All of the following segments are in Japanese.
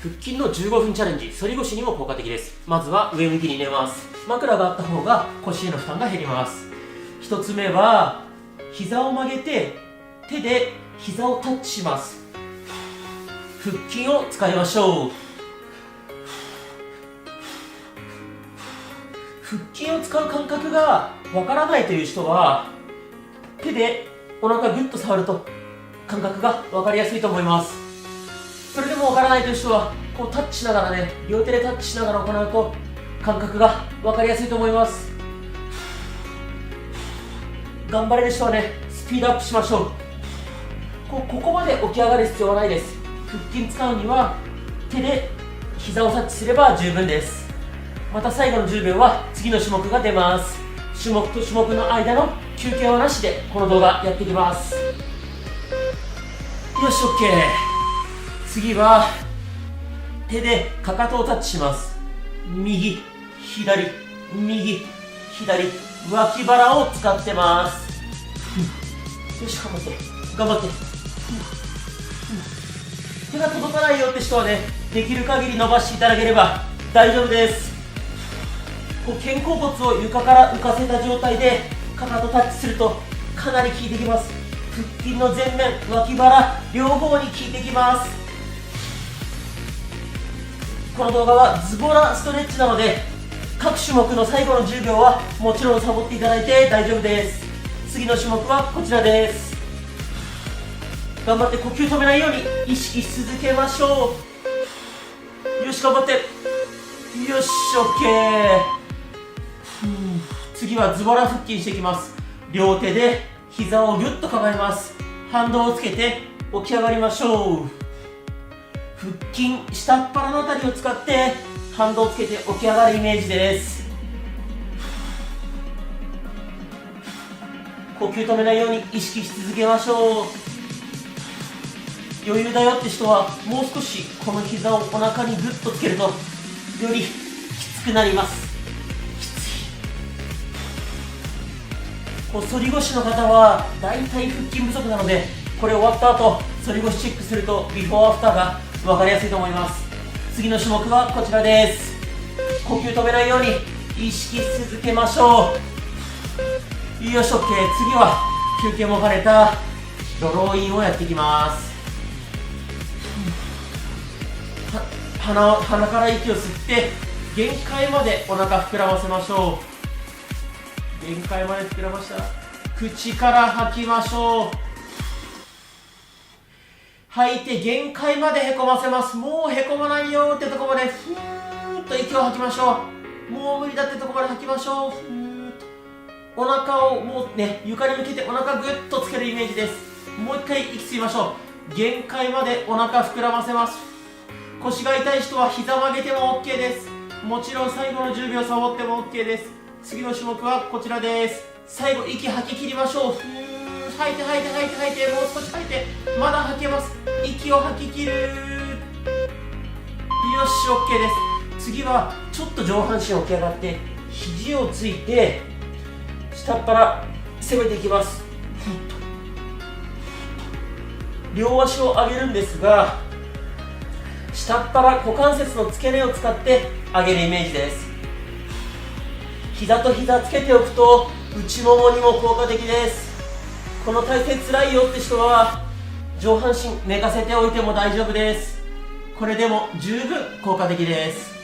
腹筋の15分チャレンジ、反り腰にも効果的です。まずは上向きに寝ます。枕があった方が腰への負担が減ります。1つ目は膝を曲げて手で膝をタッチします。腹筋を使いましょう。腹筋を使う感覚がわからないという人は手でお腹グッと触ると感覚が分かりやすいと思います。それでも分からないという人はこうタッチしながらね、両手でタッチしながら行うと感覚が分かりやすいと思います。頑張れる人はね、スピードアップしましょう。ここまで起き上がる必要はないです。腹筋使うには手で膝をタッチすれば十分です。また最後の10秒は次の種目が出ます。種目と種目の間の休憩はなしでこの動画やっていきます。よし OK。次は手でかかとをタッチします。右左右左、脇腹を使ってます。よし、頑張って頑張って。手が届かないよって人はね、できる限り伸ばしていただければ大丈夫です。こう肩甲骨を床から浮かせた状態でかかとタッチするとかなり効いてきます。腹筋の前面、脇腹両方に効いてきます。この動画はズボラストレッチなので各種目の最後の10秒はもちろんサボっていただいて大丈夫です。次の種目はこちらです。頑張って呼吸止めないように意識し続けましょう。よし、頑張って。よし OK。次はズボラ腹筋していきます。両手で膝をぐっと抱えます。反動をつけて起き上がりましょう。腹筋下っ腹のあたりを使って反動をつけて起き上がるイメージです。呼吸止めないように意識し続けましょう。余裕だよって人はもう少しこの膝をお腹にグッとつけるとよりきつくなります。きつい。こう反り腰の方はだいたい腹筋不足なので、これ終わった後反り腰チェックするとビフォーアフターが分かりやすいと思います。次の種目はこちらです。呼吸止めないように意識し続けましょう。よし OK。 次は休憩も兼ねたドローインをやっていきます。鼻から息を吸って限界までお腹膨らませましょう。限界まで膨らましたら口から吐きましょう。吐いて限界までへこませます。もうへこまないよってとこまでふーっと息を吐きましょう。もう無理だってとこまで吐きましょう。ふーっとお腹をもうね、床に向けてお腹ぐっとつけるイメージです。もう一回息吸いましょう。限界までお腹膨らませます。腰が痛い人は膝曲げても OK です。もちろん最後の10秒サボっても OK です。次の種目はこちらです。最後息吐き切りましょう。吐いて吐いて吐いて吐いて、もう少し吐いて、まだ吐けます。息を吐き切る。よし OK です。次はちょっと上半身起き上がって肘をついて下っ腹攻めていきます。両足を上げるんですが、下っ腹股関節の付け根を使って上げるイメージです。膝と膝つけておくと内ももにも効果的です。この体勢つらいよって人は上半身寝かせておいても大丈夫です。これでも十分効果的です。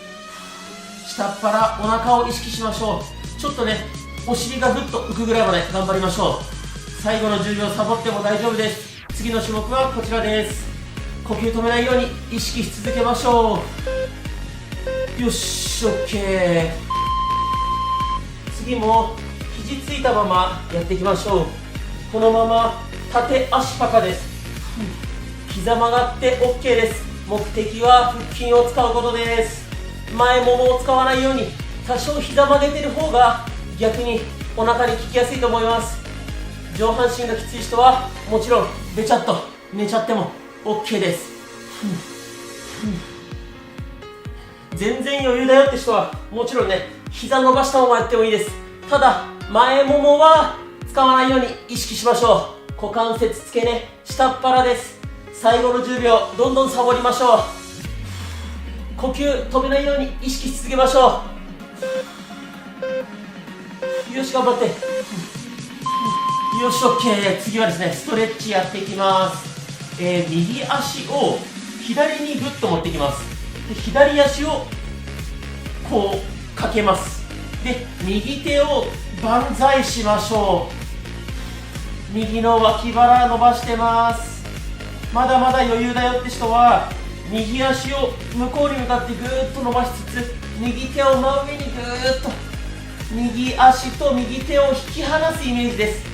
下っ腹お腹を意識しましょう。ちょっとね、お尻がぐっと浮くぐらいまで頑張りましょう。最後の10秒サボっても大丈夫です。次の種目はこちらです。呼吸止めないように意識し続けましょう。よし OK。 次も肘ついたままやっていきましょう。このまま縦足パカです。膝曲がって OK です。目的は腹筋を使うことです。前ももを使わないように多少膝曲げてる方が逆にお腹に効きやすいと思います。上半身がきつい人はもちろんべちゃっと寝ちゃっても OK です。全然余裕だよって人はもちろんね、膝伸ばしたままやってもいいです。ただ前ももは使わないように意識しましょう。股関節付け根下っ腹です。最後の10秒どんどんサボりましょう。呼吸止めないように意識し続けましょう。よし、頑張って。よし、OK。次はですね、ストレッチやっていきます。右足を左にグッと持っていきます。で左足をこうかけます。で右手を万歳しましょう。右の脇腹伸ばしてます。まだまだ余裕だよって人は右足を向こうに向かってぐーっと伸ばしつつ、右手を真上にぐーっと、右足と右手を引き離すイメージです。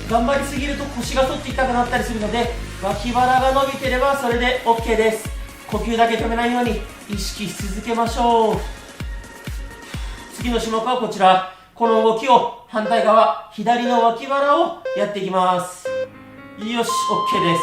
頑張りすぎると腰が反って痛くなったりするので、脇腹が伸びてればそれで OK です。呼吸だけ止めないように意識し続けましょう。次の種目はこちら。この動きを反対側、左の脇腹をやっていきます。よし、OK で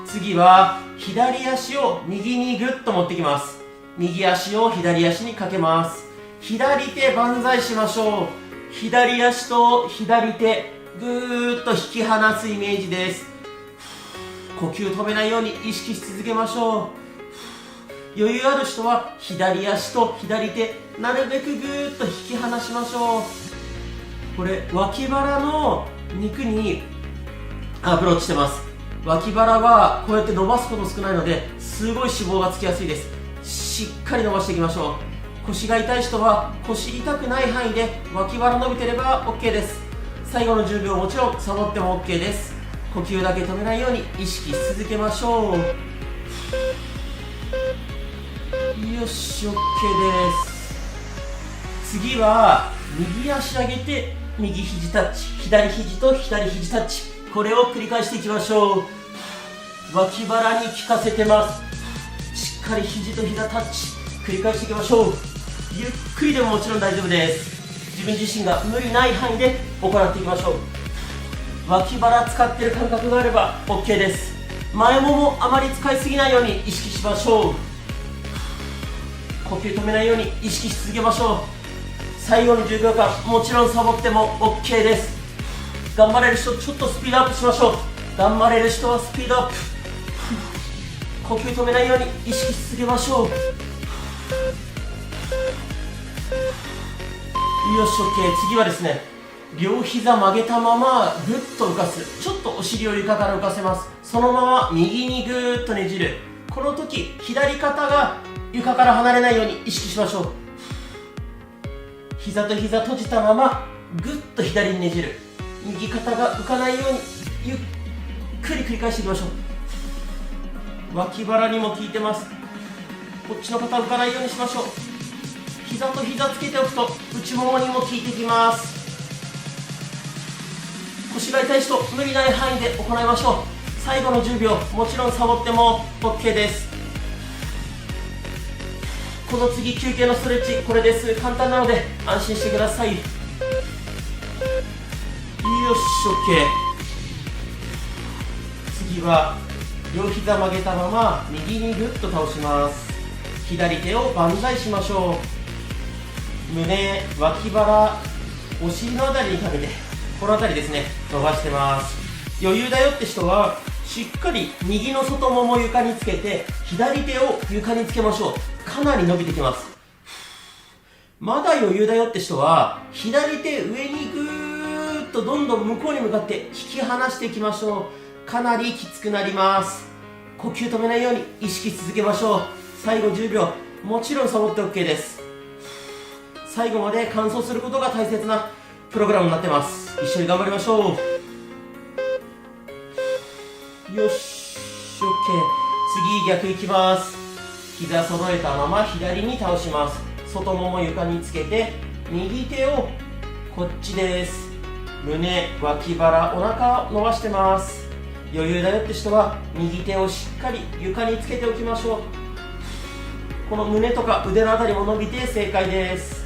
す。次は左足を右にぐっと持ってきます。右足を左足にかけます。左手万歳しましょう。左足と左手ぐーっと引き離すイメージです。呼吸止めないように意識し続けましょう。余裕ある人は左足と左手なるべくぐーっと引き離しましょう。これ脇腹の肉にアプローチしてます。脇腹はこうやって伸ばすこと少ないのですごい脂肪がつきやすいです。しっかり伸ばしていきましょう。腰が痛い人は腰痛くない範囲で脇腹伸びてれば OK です。最後の10秒もちろんサボっても OK です。呼吸だけ止めないように意識し続けましょう。よし、 OK です。次は右足上げて右肘タッチ、左肘と左肘タッチ、これを繰り返していきましょう。脇腹に効かせてます。しっかり肘と膝タッチ繰り返していきましょう。ゆっくりでももちろん大丈夫です。自分自身が無理ない範囲で行っていきましょう。脇腹使ってる感覚があれば OK です。前ももあまり使いすぎないように意識しましょう。呼吸止めないように意識し続けましょう。最後の10秒間もちろんサボっても OK です。頑張れる人ちょっとスピードアップしましょう。頑張れる人はスピードアップ。呼吸止めないように意識し続けましょう。よし、 OK。 次はですね、両膝曲げたままぐっと浮かす。ちょっとお尻を床から浮かせます。そのまま右にぐーっとねじる。この時左肩が床から離れないように意識しましょう。膝と膝閉じたままぐっと左にねじる。右肩が浮かないようにゆっくり繰り返していきましょう。脇腹にも効いてます。こっちの肩浮かないようにしましょう。膝と膝つけておくと内ももにも効いてきます。腰が痛い人無理ない範囲で行いましょう。最後の10秒もちろんサボっても OK です。この次休憩のストレッチ、これです。簡単なので安心してください。よし、 OK。 次は両膝曲げたまま右にぐっと倒します。左手を万歳しましょう。胸、脇腹、お尻のあたりにかけて、このあたりですね、伸ばしてます。余裕だよって人はしっかり右の外もも床につけて左手を床につけましょう。かなり伸びてきます。まだ余裕だよって人は左手上にぐーっとどんどん向こうに向かって引き離していきましょう。かなりきつくなります。呼吸止めないように意識し続けましょう。最後10秒もちろんサボって OK です。最後まで完走することが大切なプログラムになってます。一緒に頑張りましょう。よし、 OK。 次逆いきます。膝揃えたまま左に倒します。外もも床につけて右手をこっちです。胸、脇腹、お腹を伸ばしてます。余裕だよって人は右手をしっかり床につけておきましょう。この胸とか腕のあたりも伸びて正解です。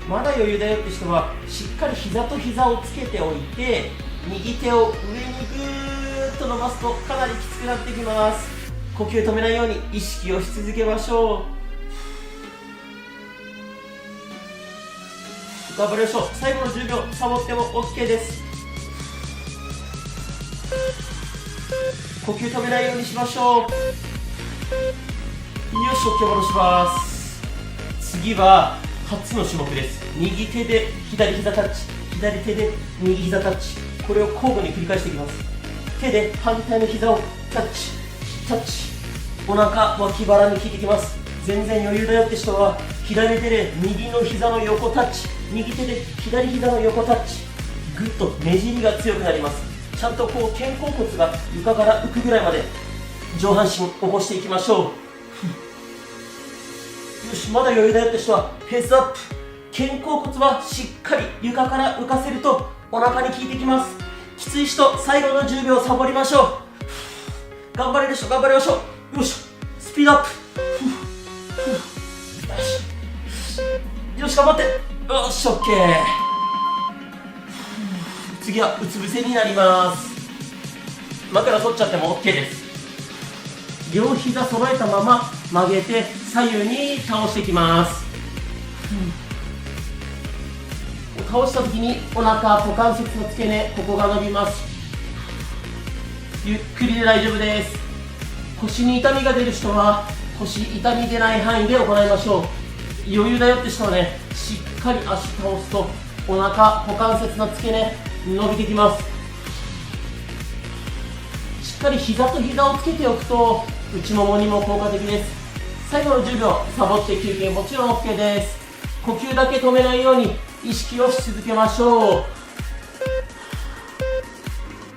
まだ余裕だよって人はしっかり膝と膝をつけておいて右手を上にぐーっと伸ばすとかなりきつくなってきます。呼吸止めないように意識をし続けましょう。頑張りましょう。最後の10秒サボっても OK です。呼吸止めないようにしましょう。よし、OK、戻します。次は初の種目です。右手で左膝タッチ、左手で右膝タッチ、これを交互に繰り返していきます。手で反対の膝をタッチタッチ、お腹脇腹に効いてきます。全然余裕だよって人は左手で右の膝の横タッチ、右手で左膝の横タッチ、ぐっとねじりが強くなります。ちゃんとこう肩甲骨が床から浮くぐらいまで上半身起こしていきましょう。よし、まだ余裕だよって人はペースアップ。肩甲骨はしっかり床から浮かせるとお腹に効いてきます。きつい人、最後の10秒サボりましょう。頑張れる人頑張りましょう。よし、スピードアップ。よし、頑張って。よし、 OK。 次はうつ伏せになります。枕取っちゃっても OK です。両膝揃えたまま曲げて左右に倒していきます。倒した時にお腹、股関節の付け根、ここが伸びます。ゆっくりで大丈夫です。腰に痛みが出る人は腰痛み出ない範囲で行いましょう。余裕だよって人はね、しっかり足倒すとお腹、股関節の付け根伸びてきます。しっかり膝と膝をつけておくと内ももにも効果的です。最後の10秒サボって休憩もちろん OK です。呼吸だけ止めないように意識をし続けましょ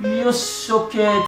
う。よし、 OK。